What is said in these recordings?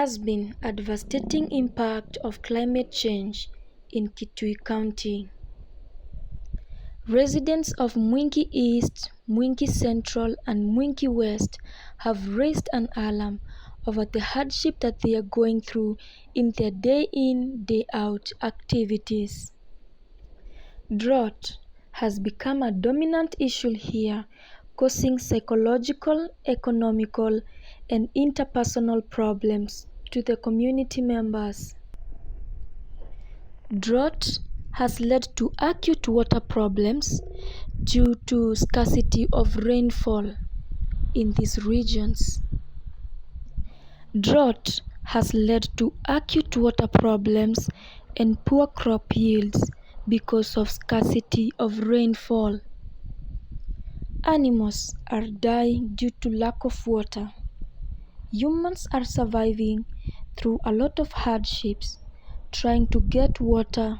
has been a devastating impact of climate change in Kitui County. Residents of Mwingi East, Mwingi Central, and Mwingi West have raised an alarm over the hardship that they are going through in their day-in, day-out activities. Drought has become a dominant issue here, causing psychological, economical, and interpersonal problems to the community members. Drought has led to acute water problems due to scarcity of rainfall in these regions. Drought has led to acute water problems and poor crop yields because of scarcity of rainfall. Animals are dying due to lack of water. Humans are surviving through a lot of hardships, trying to get water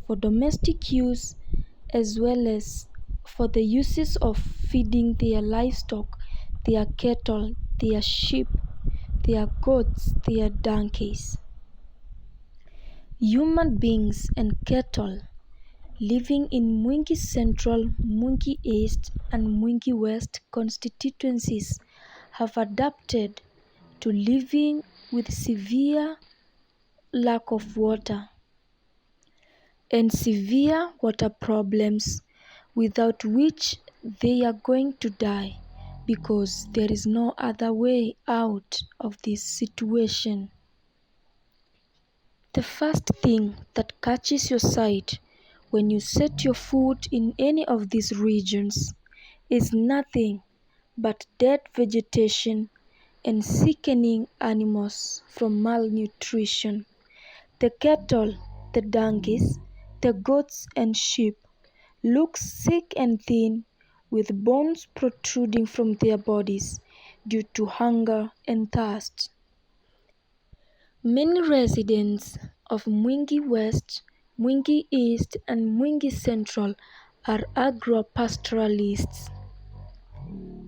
for domestic use as well as for the uses of feeding their livestock, their cattle, their sheep, their goats, their donkeys. Human beings and cattle living in Mwingi Central, Mwingi East, and Mwingi West constituencies have adapted to living with severe lack of water and severe water problems, without which they are going to die because there is no other way out of this situation. The first thing that catches your sight when you set your foot in any of these regions is nothing but dead vegetation and sickening animals from malnutrition. The cattle, the donkeys, the goats and sheep look sick and thin, with bones protruding from their bodies due to hunger and thirst. Many residents of Mwingi West, Mwingi East, and Mwingi Central are agro-pastoralists.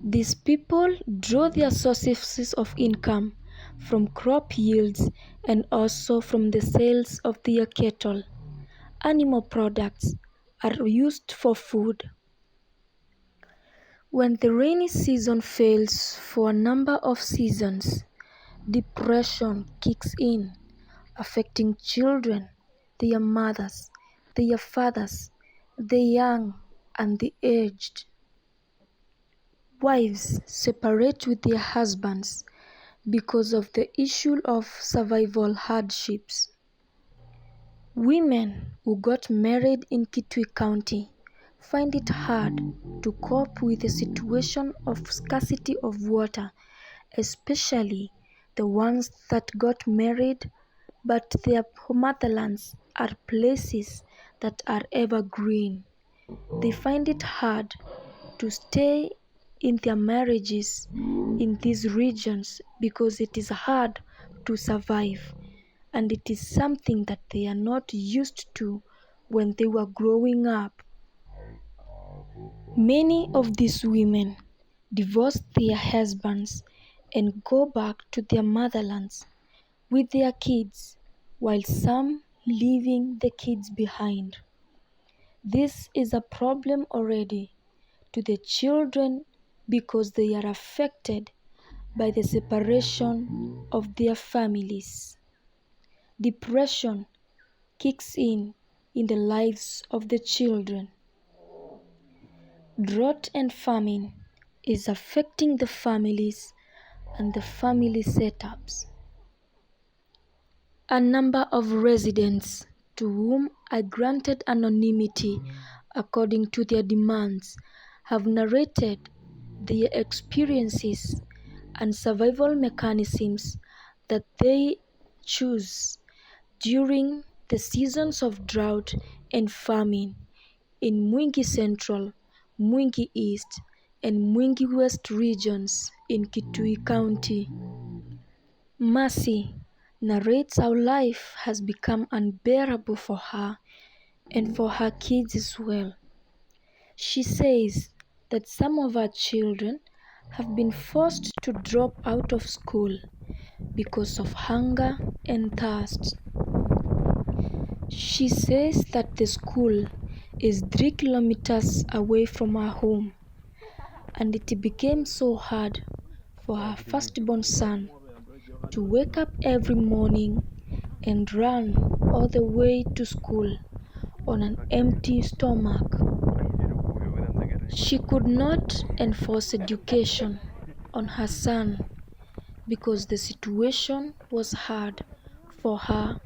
These people draw their sources of income from crop yields and also from the sales of their cattle. Animal products are used for food. When the rainy season fails for a number of seasons, depression kicks in, affecting children, their mothers, their fathers, the young and the aged. Wives separate with their husbands because of the issue of survival hardships. Women who got married in Kitui County find it hard to cope with the situation of scarcity of water, especially the ones that got married but their motherlands are places that are evergreen. They find it hard to stay in their marriages in these regions because it is hard to survive, and it is something that they are not used to when they were growing up. Many of these women divorce their husbands and go back to their motherlands with their kids, while some leaving the kids behind. This is a problem already to the children because they are affected by the separation of their families. Depression kicks in the lives of the children. Drought and famine is affecting the families and the family setups. A number of residents to whom I granted anonymity according to their demands have narrated their experiences and survival mechanisms that they choose during the seasons of drought and famine in Mwingi Central, Mwingi East, and Mwingi West regions in Kitui County. Mercy narrates how life has become unbearable for her and for her kids as well. She says that some of her children have been forced to drop out of school because of hunger and thirst. She says that the school is 3 kilometers away from her home, and it became so hard for her firstborn son to wake up every morning and run all the way to school on an empty stomach. She could not enforce education on her son because the situation was hard for her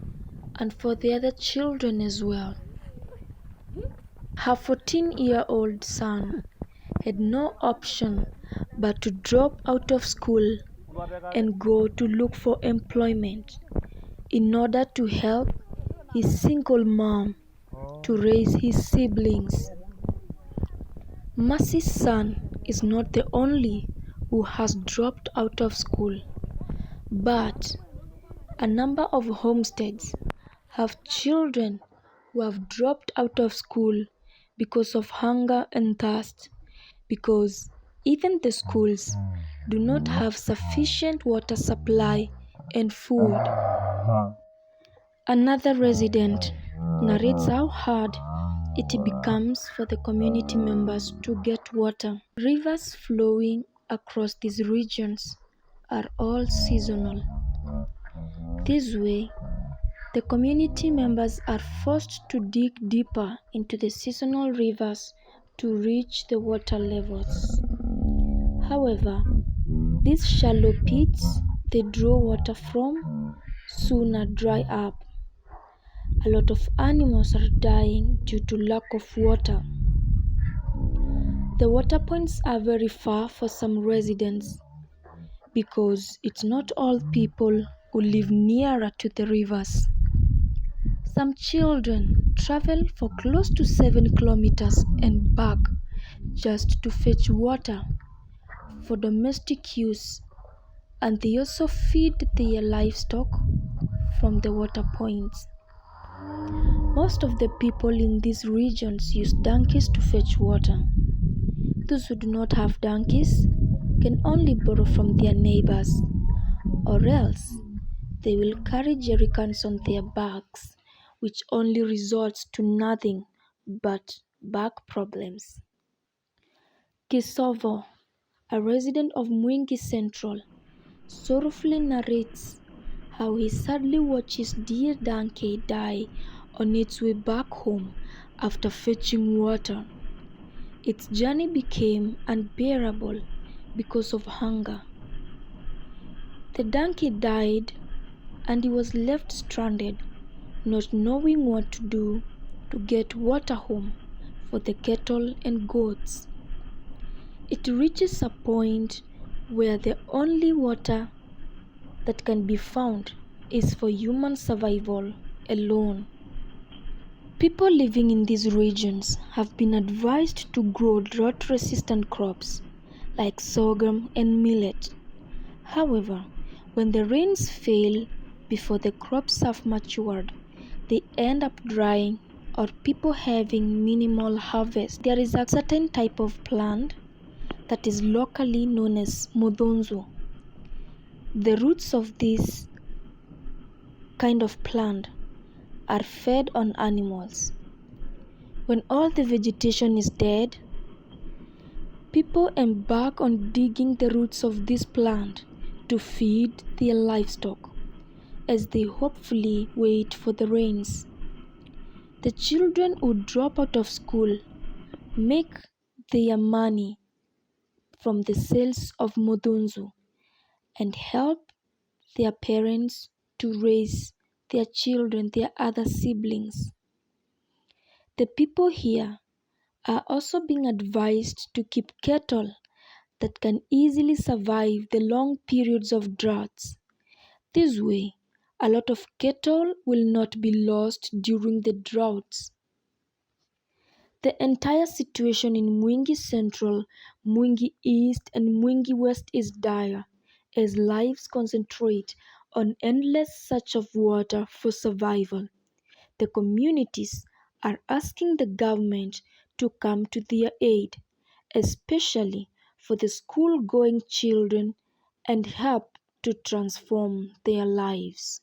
and for the other children as well. Her 14-year-old son had no option but to drop out of school and go to look for employment in order to help his single mom to raise his siblings. Mercy's son is not the only who has dropped out of school, but a number of homesteads have children who have dropped out of school because of hunger and thirst, because even the schools do not have sufficient water supply and food. Another resident narrates how hard it becomes for the community members to get water. Rivers flowing across these regions are all seasonal. This way, the community members are forced to dig deeper into the seasonal rivers to reach the water levels. However, these shallow pits they draw water from soon dry up. A lot of animals are dying due to lack of water. The water points are very far for some residents because it's not all people who live nearer to the rivers. Some children travel for close to 7 kilometers and back just to fetch water for domestic use, and they also feed their livestock from the water points. Most of the people in these regions use donkeys to fetch water. Those who do not have donkeys can only borrow from their neighbors, or else they will carry jerrycans on their backs, which only results to nothing but back problems. Kisovo, a resident of Mwingi Central, sorrowfully narrates how he sadly watches dear donkey die on its way back home after fetching water. Its journey became unbearable because of hunger. The donkey died and he was left stranded, not knowing what to do to get water home for the cattle and goats. It reaches a point where the only water that can be found is for human survival alone. People living in these regions have been advised to grow drought-resistant crops like sorghum and millet. However, when the rains fail before the crops have matured, they end up drying or people having minimal harvest. There is a certain type of plant that is locally known as modonzo. The roots of this kind of plant are fed on animals. When all the vegetation is dead, people embark on digging the roots of this plant to feed their livestock as they hopefully wait for the rains. The children who drop out of school make their money from the sales of modonzo and help their parents to raise their children, their other siblings. The people here are also being advised to keep cattle that can easily survive the long periods of droughts. This way, a lot of cattle will not be lost during the droughts. The entire situation in Mwingi Central, Mwingi East, and Mwingi West is dire as lives concentrate on endless search of water for survival. The communities are asking the government to come to their aid, especially for the school-going children, and help to transform their lives.